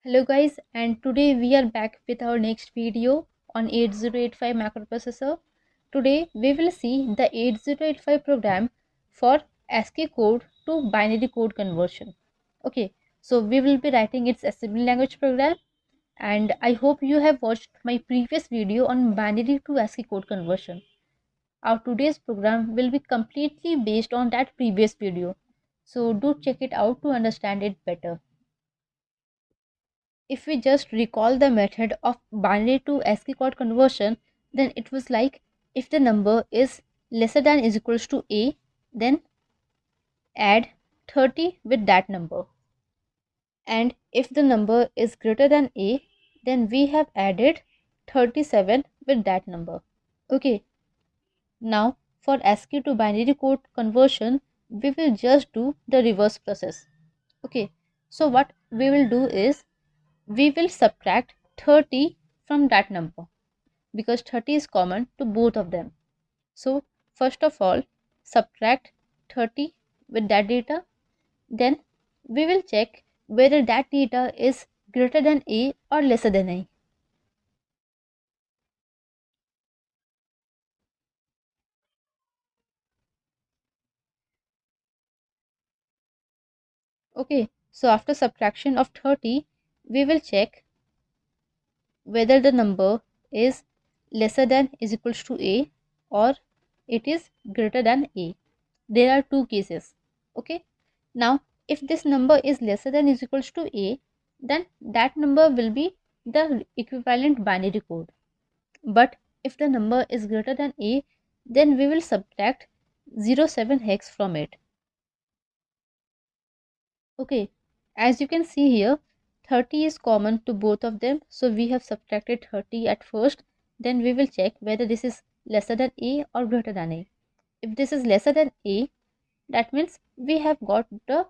Hello guys, and today we are back with our next video on 8085 microprocessor. Today we will see the 8085 program for ASCII code to binary code conversion. Okay, so we will be writing its assembly language program, and I hope you have watched my previous video on binary to ASCII code conversion. Our today's program will be completely based on that previous video, so do check it out to understand it better. If we just recall the method of binary to ASCII code conversion, then it was like if the number is lesser than is equals to A, then add 30 with that number. And if the number is greater than A, then we have added 37 with that number. Okay, now for ASCII to binary code conversion, we will just do the reverse process. Okay, so what we will do is we will subtract 30 from that number because 30 is common to both of them. So first of all, subtract 30 with that data. Then we will check whether that data is greater than A or lesser than A. Okay, so after subtraction of 30, we will check whether the number is lesser than is equals to A or it is greater than A. There are two cases. Okay, now if this number is lesser than is equals to A, then that number will be the equivalent binary code. But if the number is greater than A, then we will subtract 07 hex from it. Okay, as you can see here, 30 is common to both of them, so we have subtracted 30 at first. Then we will check whether this is lesser than A or greater than A. If this is lesser than A, that means we have got the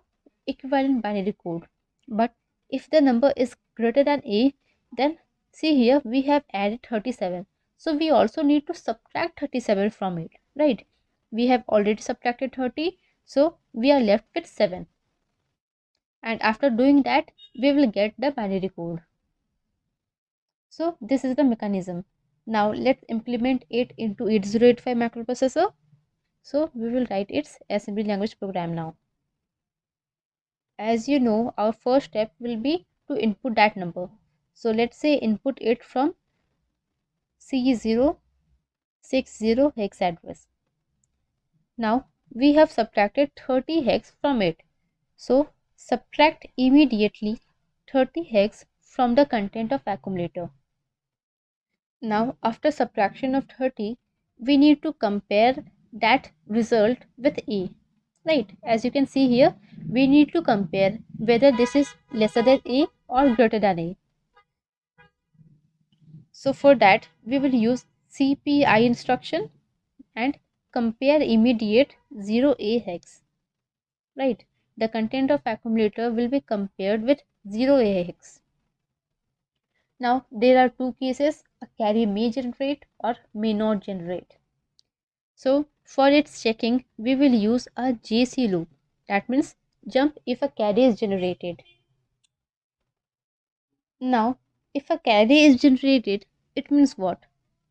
equivalent binary code. But if the number is greater than A, then see here we have added 37. So we also need to subtract 37 from it, right? We have already subtracted 30, so we are left with 7. And after doing that, we will get the binary code. So this is the mechanism. Now let's implement it into 8085 microprocessor. So we will write its assembly language program now. As you know, our first step will be to input that number. So let's say input it from C060 hex address. Now we have subtracted 30 hex from it. So subtract immediately 30 hex from the content of accumulator. Now after subtraction of 30, we need to compare that result with A. Right, as you can see here, we need to compare whether this is lesser than A or greater than A. So for that, we will use CPI instruction and compare immediate 0A hex. Right, the content of accumulator will be compared with 0A hex. Now there are two cases, a carry may generate or may not generate. So for its checking, we will use a JC loop. That means jump if a carry is generated. Now, if a carry is generated, it means what?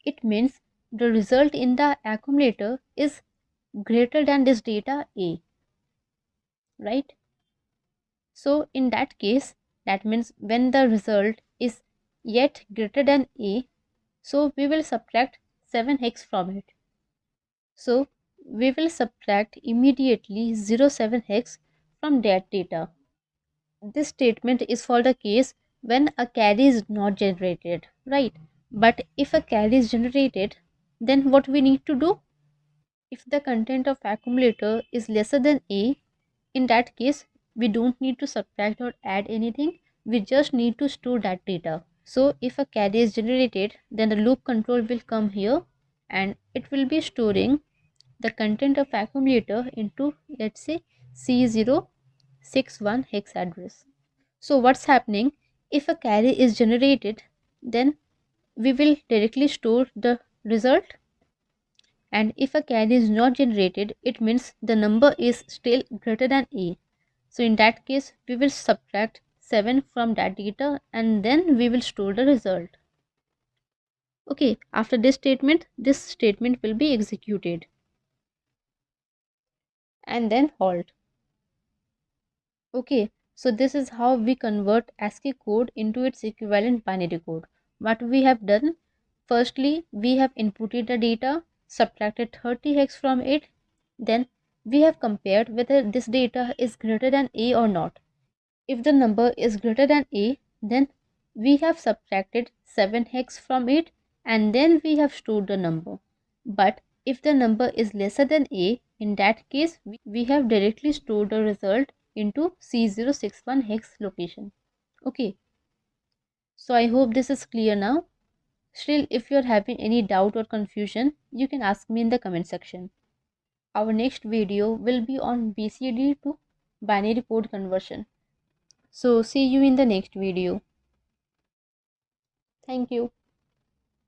It means the result in the accumulator is greater than this data A, right? So in that case, that means when the result is yet greater than A, so we will subtract 7 hex from it. So we will subtract immediately 07 hex from that data. This statement is for the case when a carry is not generated, right? But if a carry is generated, then what we need to do? If the content of accumulator is lesser than A, in that case, we don't need to subtract or add anything. We just need to store that data. So if a carry is generated, then the loop control will come here and it will be storing the content of accumulator into, let's say, C061 hex address. So what's happening, if a carry is generated, then we will directly store the result, and if a carry is not generated, it means the number is still greater than A. So in that case, we will subtract 7 from that data, and then we will store the result. Okay, after this statement will be executed and then halt. Okay, so this is how we convert ASCII code into its equivalent binary code. What we have done, firstly, we have inputted the data, subtracted 30 hex from it, then we have compared whether this data is greater than A or not. If the number is greater than A, then we have subtracted 7 hex from it and then we have stored the number. But if the number is lesser than A, in that case we have directly stored the result into C061 hex location. Okay, so I hope this is clear now. Still, if you are having any doubt or confusion, you can ask me in the comment section. Our next video will be on BCD to binary code conversion. So see you in the next video. Thank you.